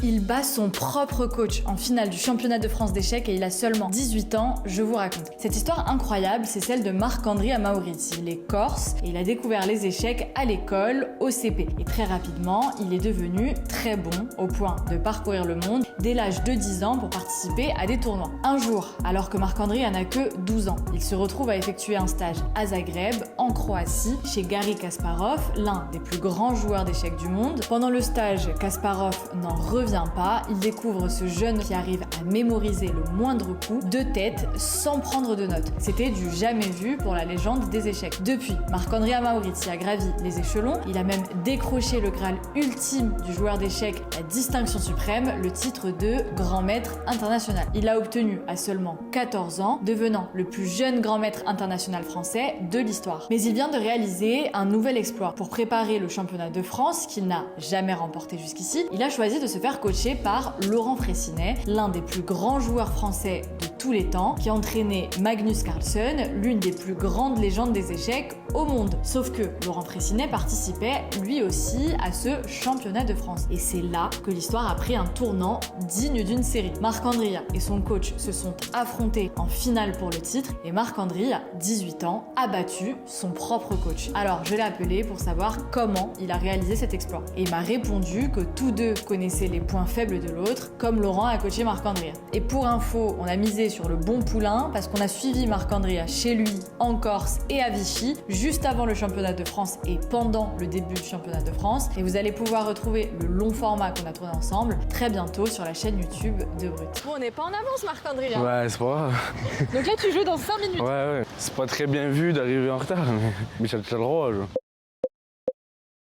Il bat son propre coach en finale du championnat de France d'échecs et il a seulement 18 ans, je vous raconte. Cette histoire incroyable, c'est celle de Marc-André Amaurice. Il est corse et il a découvert les échecs à l'école, au CP. Et très rapidement, il est devenu très bon au point de parcourir le monde dès l'âge de 10 ans pour participer à des tournois. Un jour, alors que Marc-André n'a que 12 ans, il se retrouve à effectuer un stage à Zagreb, en Croatie, chez Garry Kasparov, l'un des plus grands joueurs d'échecs du monde. Pendant le stage, Kasparov n'en revient pas, il découvre ce jeune qui arrive à mémoriser le moindre coup de tête sans prendre de notes. C'était du jamais vu pour la légende des échecs. Depuis, Marc-André Amaurice a gravi les échelons, il a même décroché le graal ultime du joueur d'échecs, la distinction suprême, le titre de grand maître international. Il l'a obtenu à seulement 14 ans, devenant le plus jeune grand maître international français de l'histoire. Mais il vient de réaliser un nouvel exploit. Pour préparer le championnat de France, qu'il n'a jamais remporté jusqu'ici, il a choisi de se faire coaché par Laurent Fraissinet, l'un des plus grands joueurs français de tous les temps, qui a entraîné Magnus Carlsen, l'une des plus grandes légendes des échecs au monde. Sauf que Laurent Fraissinet participait lui aussi à ce championnat de France. Et c'est là que l'histoire a pris un tournant digne d'une série. Marc-André et son coach se sont affrontés en finale pour le titre et Marc-André, à 18 ans, a battu son propre coach. Alors je l'ai appelé pour savoir comment il a réalisé cet exploit. Et il m'a répondu que tous deux connaissaient les points faibles de l'autre, comme Laurent a coaché Marc-André. Et pour info, on a misé sur le bon poulain parce qu'on a suivi Marc-André chez lui, en Corse et à Vichy, juste avant le championnat de France et pendant le début du championnat de France. Et vous allez pouvoir retrouver le long format qu'on a tourné ensemble très bientôt sur la chaîne YouTube de Brut. Bon, on n'est pas en avance, Marc-André. Ouais, c'est pas grave. Donc là, tu joues dans 5 minutes. Ouais. C'est pas très bien vu d'arriver en retard, mais t'as le droit, genre.